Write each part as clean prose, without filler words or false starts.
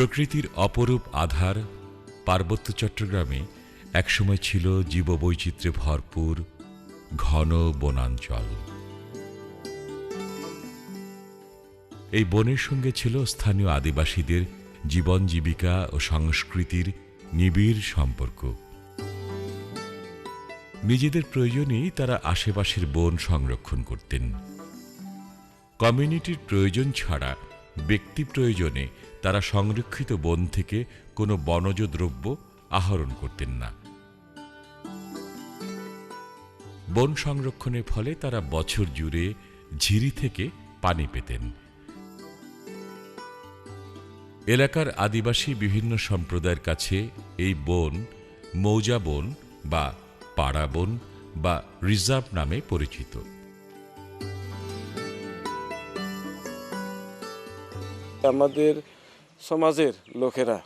প্রকৃতির অপরূপ আধার পার্বত্য চট্টগ্রামে একসময় ছিল জীববৈচিত্র্যে ভরপুর ঘন বনাঞ্চল। এই বনের সঙ্গে ছিল স্থানীয় আদিবাসীদের জীবন জীবিকা ও সংস্কৃতির নিবিড় সম্পর্ক। নিজেদের প্রয়োজনেই তারা আশেপাশের বন সংরক্ষণ করতেন। কমিউনিটির প্রয়োজন ছাড়া ব্যক্তি প্রয়োজনে তারা সংরক্ষিত বন থেকে কোনো বনজ দ্রব্য আহরণ করতেন না। বন সংরক্ষণের ফলে তারা বছর জুড়ে ঝিরি থেকে পানি পেতেন। এলাকার আদিবাসী বিভিন্ন সম্প্রদায়ের কাছে এই বন মৌজা বন বা পাড়া বন বা রিজার্ভ নামে পরিচিত। আমাদের সমাজের লোকেরা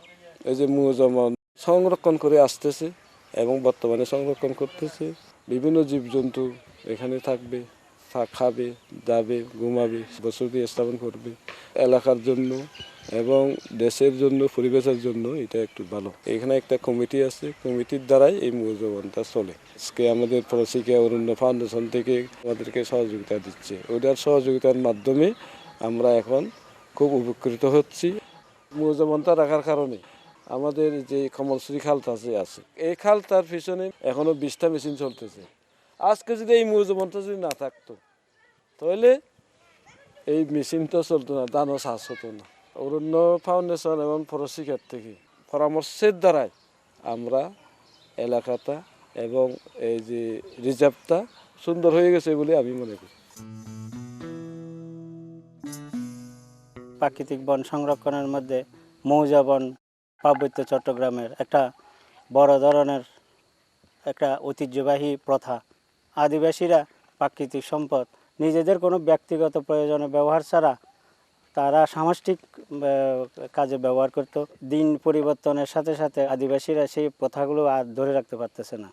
এই যে মৌজা বন সংরক্ষণ করে আসতেছে এবং বর্তমানে সংরক্ষণ করতেছে। বিভিন্ন জীবজন্তু এখানে থাকবে, খাবে, যাবে, ঘুমাবে, বসতি স্থাপন করবে। এলাকার জন্য এবং দেশের জন্য, পরিবেশের জন্য এটা একটু ভালো। এখানে একটা কমিটি আছে, কমিটির দ্বারাই এই মৌজা বনটা চলে। আজকে আমাদের প্রশিকা অরণ্য ফাউন্ডেশন থেকে আমাদেরকে সহযোগিতা দিচ্ছে। ওটার সহযোগিতার মাধ্যমে আমরা এখন খুব উপকৃত হচ্ছি। মৌজা বনটা রাখার কারণে আমাদের যে কমলশ্রী খালটা আছে, এই খালটার পিছনে এখনো 20টা মেশিন চলতেছে। আজকে যদি এই মৌজা বনটা যদি না থাকতো তাহলে এই মেশিনটা চলতো না, ধানও চাষ হতো না। অরণ্য ফাউন্ডেশন এবং প্রশিকার থেকে পরামর্শের দ্বারাই আমরা এলাকাটা এবং এই যে রিজার্ভটা সুন্দর হয়ে গেছে বলে আমি মনে করি। প্রাকৃতিক বন সংরক্ষণের মধ্যে মৌজা বন পার্বত্য চট্টগ্রামের একটা বড় ধরনের একটা ঐতিহ্যবাহী প্রথা। আদিবাসীরা প্রাকৃতিক সম্পদ নিজেদের কোনো ব্যক্তিগত প্রয়োজনে ব্যবহার ছাড়া তারা সামষ্টিক কাজে ব্যবহার করত। দিন পরিবর্তনের সাথে সাথে আদিবাসীরা সেই প্রথাগুলো আর ধরে রাখতে পারতেছে না।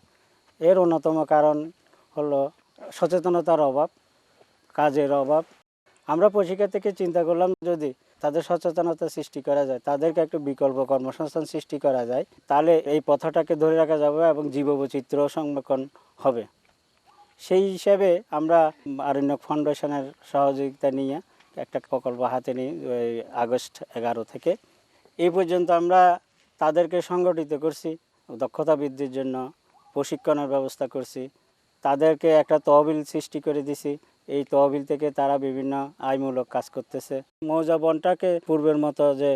এর অন্যতম কারণ হলো সচেতনতার অভাব, কাজের অভাব। আমরা প্রশিক্ষা থেকে চিন্তা করলাম যদি তাদের সচেতনতা সৃষ্টি করা যায়, তাদেরকে একটু বিকল্প কর্মসংস্থান সৃষ্টি করা যায়, তাহলে এই প্রথাটাকে ধরে রাখা যাবে এবং জীববৈচিত্র্য সংরক্ষণ হবে। সেই হিসাবে আমরা আরণ্যক ফাউন্ডেশনের সহযোগিতা নিয়ে একটা প্রকল্প হাতে নিই। আগস্ট 11 থেকে এই পর্যন্ত আমরা তাদেরকে সংগঠিত করছি, দক্ষতা বৃদ্ধির জন্য প্রশিক্ষণের ব্যবস্থা করছি। তাদেরকে একটা তহবিল সৃষ্টি করে দিছি। এই তহবিল থেকে তারা বিভিন্ন আয়মূলক কাজ করতেছে। মৌজা বনটাকে পূর্বের মতো যে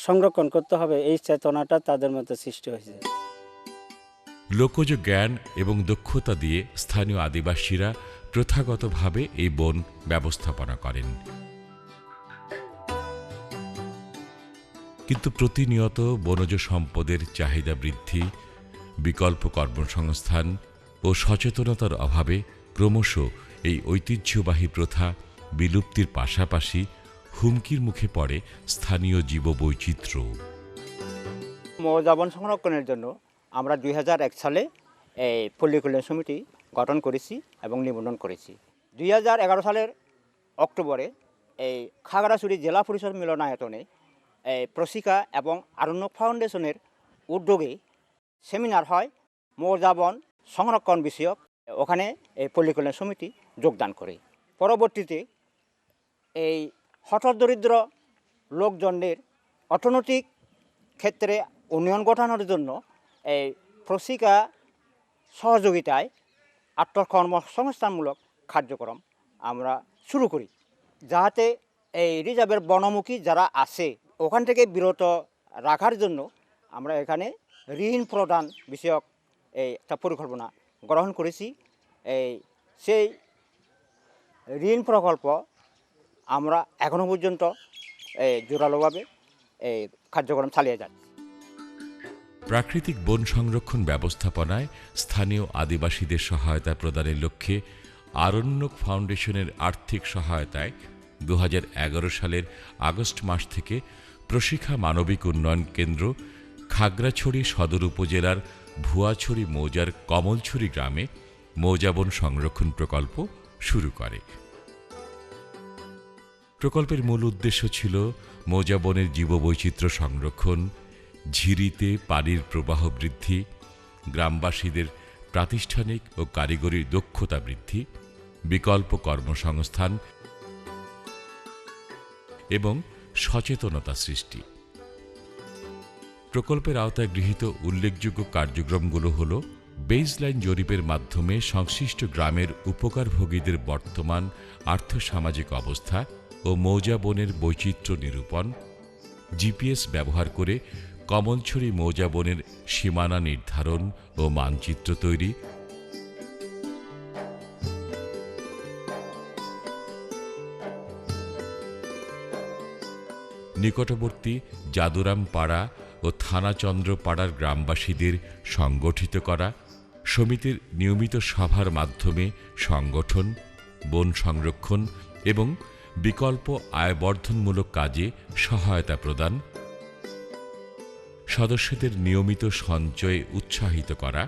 সংরক্ষণ করতে হবে, এই চেতনাটা তাদের মধ্যে সৃষ্টি হয়েছে। লোকজ জ্ঞান এবং দক্ষতা দিয়ে স্থানীয় আদিবাসীরা প্রথাগতভাবে এই বন ব্যবস্থাপনা করেন। কিন্তু প্রতিনিয়ত বনজ সম্পদের চাহিদা বৃদ্ধি, বিকল্প কর্মসংস্থান ও সচেতনতার অভাবে ক্রমশ এই ঐতিহ্যবাহী প্রথা বিলুপ্তির পাশাপাশি হুমকির মুখে পড়ে স্থানীয় জীববৈচিত্র্য। মৌজা বন সংরক্ষণের জন্য আমরা 2001 সালে এই পল্লী কল্যাণ সমিতি গঠন করেছি এবং নিবন্ধন করেছি। 2011 সালের অক্টোবরে এই খাগড়াছড়ি জেলা পরিষদ মিলনায়তনে এই প্রশিকা এবং আরণ্যক ফাউন্ডেশনের উদ্যোগে সেমিনার হয় মৌজা বন সংরক্ষণ বিষয়ক। ওখানে এই পল্লী কল্যাণ সমিতি যোগদান করে পরবর্তীতে এই হঠদরিদ্র লোকজনের অর্থনৈতিক ক্ষেত্রে উন্নয়ন ঘটানোর জন্য এই প্রশিকা সহযোগিতায় আত্মকর্মসংস্থানমূলক কার্যক্রম আমরা শুরু করি, যাতে এই রিজার্ভের বনমুখী যারা আছে ওখান থেকে বিরত রাখার জন্য আমরা এখানে ঋণ প্রদান বিষয়ক এই একটা পরিকল্পনা গ্রহণ করেছি। সেই ঋণ প্রকল্প আমরা এখনও পর্যন্ত জোরালোভাবে এই কার্যক্রম চালিয়ে যাচ্ছি। প্রাকৃতিক বন সংরক্ষণ ব্যবস্থাপনায় স্থানীয় আদিবাসীদের সহায়তা প্রদানের লক্ষ্যে আরণ্যক ফাউন্ডেশনের আর্থিক সহায়তায় 2011 সালের আগস্ট মাস থেকে প্রশিক্ষা মানবিক উন্নয়ন কেন্দ্র খাগড়াছড়ি সদর উপজেলার ভুয়াছড়ি মৌজার কমলছড়ি গ্রামে মৌজা বন সংরক্ষণ প্রকল্প শুরু করে। প্রকল্পের মূল উদ্দেশ্য ছিল মৌজা বনের জীববৈচিত্র্য সংরক্ষণ, ঝিরিতে পানির প্রবাহ বৃদ্ধি, গ্রামবাসীদের প্রাতিষ্ঠানিক ও কারিগরি দক্ষতা বৃদ্ধি, বিকল্প কর্মসংস্থান এবং সচেতনতা সৃষ্টি। প্রকল্পের আওতায় গৃহীত উল্লেখযোগ্য কার্যক্রমগুলো হল বেসলাইন জরিপের মাধ্যমে সংশ্লিষ্ট গ্রামের উপকারভোগীদের বর্তমান আর্থসামাজিক অবস্থা ও মৌজা বনের বৈচিত্র্য নিরূপণ, জিপিএস ব্যবহার করে কমলছড়ি মৌজা বনের সীমানা নির্ধারণ ও মানচিত্র তৈরি, নিকটবর্তী যাদুরাম পাড়া ও থানাচন্দ্র পাড়ার গ্রামবাসীদের সংগঠিত করা, সমিতির নিয়মিত সভার মাধ্যমে সংগঠন, বন সংরক্ষণ এবং বিকল্প আয়বর্ধনমূলক কাজে সহায়তা প্রদান, সদস্যদের নিয়মিত সঞ্চয়ে উৎসাহিত করা,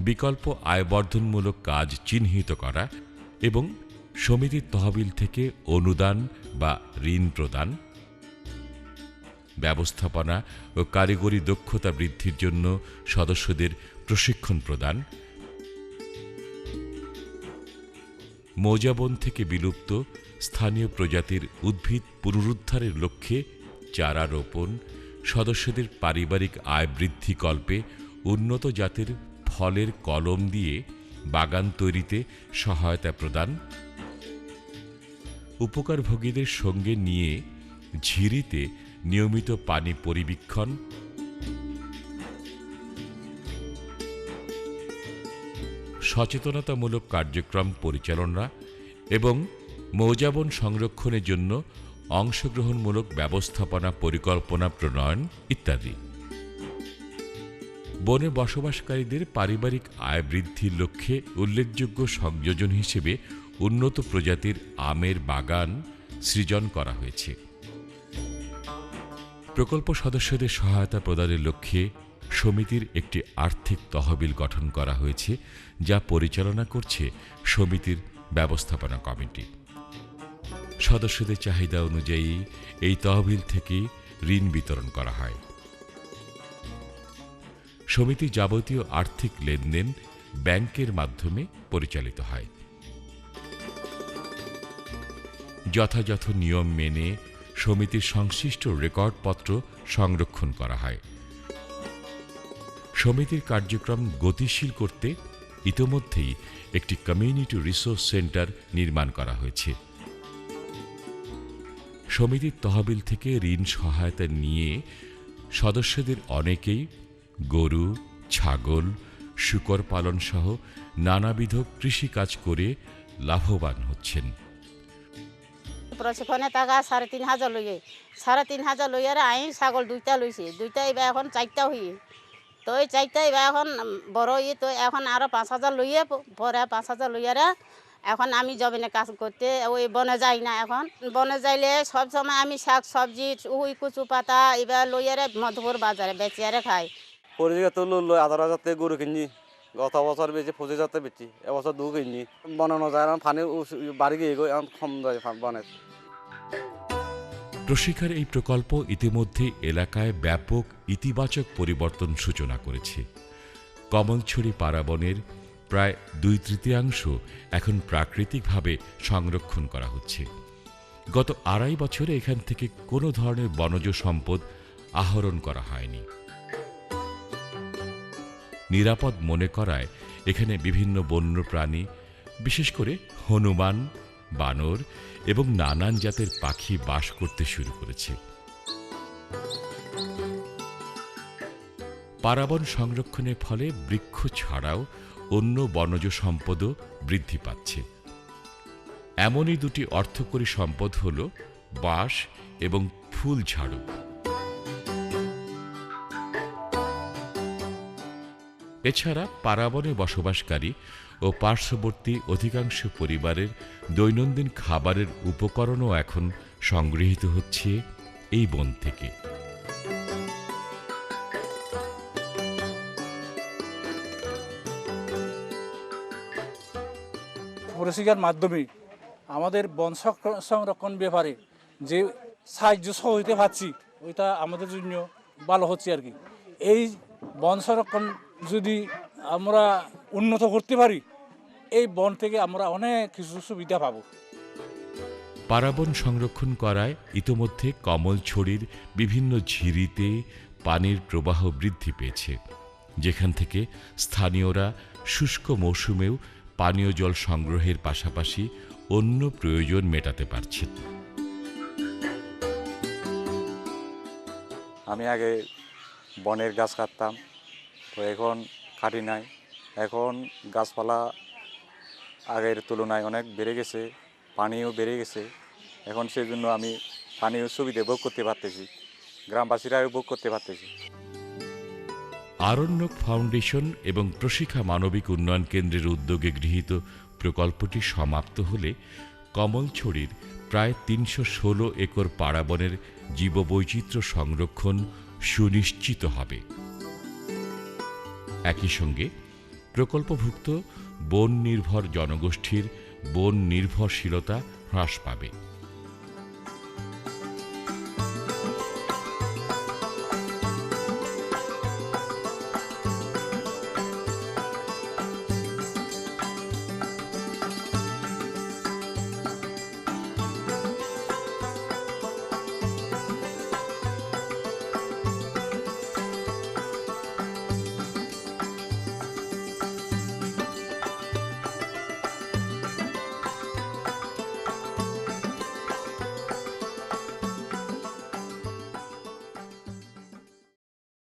বিকল্প আয়বর্ধনমূলক কাজ চিহ্নিত করা এবং সমিতির তহবিল থেকে অনুদান বা ঋণ প্রদান, ব্যবস্থাপনা ও কারিগরি দক্ষতা বৃদ্ধির জন্য সদস্যদের প্রশিক্ষণ প্রদান, মৌজা বন থেকে বিলুপ্ত স্থানীয় প্রজাতির উদ্ভিদ পুনরুদ্ধারের লক্ষ্যে চারা রোপণ, সদস্যদের পারিবারিক আয় বৃদ্ধিকল্পে উন্নত জাতের ফলের কলম দিয়ে বাগান তৈরিতে সহায়তা প্রদান, উপকারভোগীদের সঙ্গে নিয়ে ঝিরিতে নিয়মিত পানি পরিবীক্ষণ, সচেতনতামূলক কার্যক্রম পরিচালনা এবং মৌজাবন সংরক্ষণের জন্য অংশগ্রহণমূলক ব্যবস্থাপনা পরিকল্পনা প্রণয়ন ইত্যাদি। বনে বসবাসকারীদের পারিবারিক আয় বৃদ্ধির লক্ষ্যে উল্লেখযোগ্য সংযোজন হিসেবে উন্নত প্রজাতির আমের বাগান সৃজন করা হয়েছে। প্রকল্প সদস্যদের সহায়তা প্রদানের লক্ষ্যে সমিতির একটি আর্থিক তহবিল গঠন করা হয়েছে, যা পরিচালনা করছে সমিতির ব্যবস্থাপনা কমিটি। সদস্যদের চাহিদা অনুযায়ী এই তহবিল থেকে ঋণ বিতরণ করা হয়। সমিতির যাবতীয় আর্থিক লেনদেন ব্যাংকের মাধ্যমে পরিচালিত হয়। যথাযথ নিয়ম মেনে সমিতির সংশ্লিষ্ট রেকর্ডপত্র সংরক্ষণ করা হয়। সমিতির কার্যক্রম গতিশীল করতে ইতোমধ্যেই একটি কমিউনিটি রিসোর্স সেন্টার নির্মাণ করা হয়েছে। সমিতির তহবিল থেকে ঋণ সহায়তা নিয়ে সদস্যদের অনেকেই গরু, ছাগল, শূকর পালন সহ নানাবিধ কৃষিকাজ করে লাভবান হচ্ছেন। প্রশিক্ষণে টাকা 3,500 লইয়ে 3,500 লইয়ারে আই ছাগল 2টা লইছি, 2টা এবার এখন 4টা হইয়ে, তো এই 4টা এবার এখন বড় হইয়ে, তো এখন আরো 5,000 লইয়ে, পরে 5,000 লইয়ারে এখন আমি জমিনে কাজ করতে ওই বনে যাই না। এখন বনে যাইলে সব সময় আমি শাক সবজি ওই কুচু পাতা এবার লইয়ারে মধুপুর বাজারে বেচিয়ারে খাই। পরিচিত লই 18,000 থেকে গরু কিনি, গত বছর বেশি 25,000 বেচি, এবছর 2 কিনি। বনানো যায় না, পানি বাড়ি গিয়ে এখন কম যায় বনে। প্রশিক্ষার এই প্রকল্প ইতিমধ্যে এলাকায় ব্যাপক ইতিবাচক পরিবর্তন সূচনা করেছে। কমলছড়ি পাড়াবনের প্রায় 2/3 এখন প্রাকৃতিকভাবে সংরক্ষণ করা হচ্ছে। গত 2.5 বছরে এখান থেকে কোনো ধরনের বনজ সম্পদ আহরণ করা হয়নি। নিরাপদ মনে করায় এখানে বিভিন্ন বন্য প্রাণী, বিশেষ করে হনুমান, বানর এবং নানান জাতের পাখি বাস করতে শুরু করেছে। পাড়াবন সংরক্ষণের ফলে বৃক্ষ ছাড়াও অন্য বনজ সম্পদও বৃদ্ধি পাচ্ছে। এমনই দুটি অর্থকরী সম্পদ হল বাঁশ এবং ফুল ঝাড়ু। এছাড়া পাড়াবনে বসবাসকারী ও পার্শ্ববর্তী অধিকাংশ পরিবারের দৈনন্দিন খাবারের উপকরণও এখন সংগৃহীত হচ্ছে এই বন থেকে। পরিষেবার মাধ্যমে আমাদের বন সংরক্ষণ ব্যাপারে যে সাহায্য সহযোগিতা পাচ্ছি ওইটা আমাদের জন্য ভালো হচ্ছে আর কি। এই বন সংরক্ষণ যদি আমরা উন্নত করতে পারি, এই বন থেকে আমরা অনেক কিছু সুবিধা পাবো। পারাবন সংরক্ষণ করায় ইতোমধ্যে কমলছড়ির বিভিন্ন ঝিরিতে পানির প্রবাহ বৃদ্ধি পেয়েছে, যেখান থেকে স্থানীয়রা শুষ্ক মৌসুমেও পানীয় জল সংগ্রহের পাশাপাশি অন্য প্রয়োজন মেটাতে পারছেন। আমি আগে বনের গাছ কাটতাম, তো এখন কাটি নাই। এখন গাছপালা আগের তুলনায় অনেক বেড়ে গেছে, পানিও বেড়ে গেছে। এখন সেই জন্য আমি পানীয় সুবিধা ভোগ করতে পারতেছি, গ্রামবাসীরাও ভোগ করতে পারতেছি। আরণ্যক ফাউন্ডেশন এবং প্রশিক্ষা মানবিক উন্নয়ন কেন্দ্রের উদ্যোগে গৃহীত প্রকল্পটি সমাপ্ত হলে কমলছড়ির প্রায় ৩১৬ একর পারাবনের জীববৈচিত্র্য সংরক্ষণ সুনিশ্চিত হবে। একই সঙ্গে প্রকল্পভুক্ত বন নির্ভর জনগোষ্ঠীর বন নির্ভরশীলতা হ্রাস পাবে।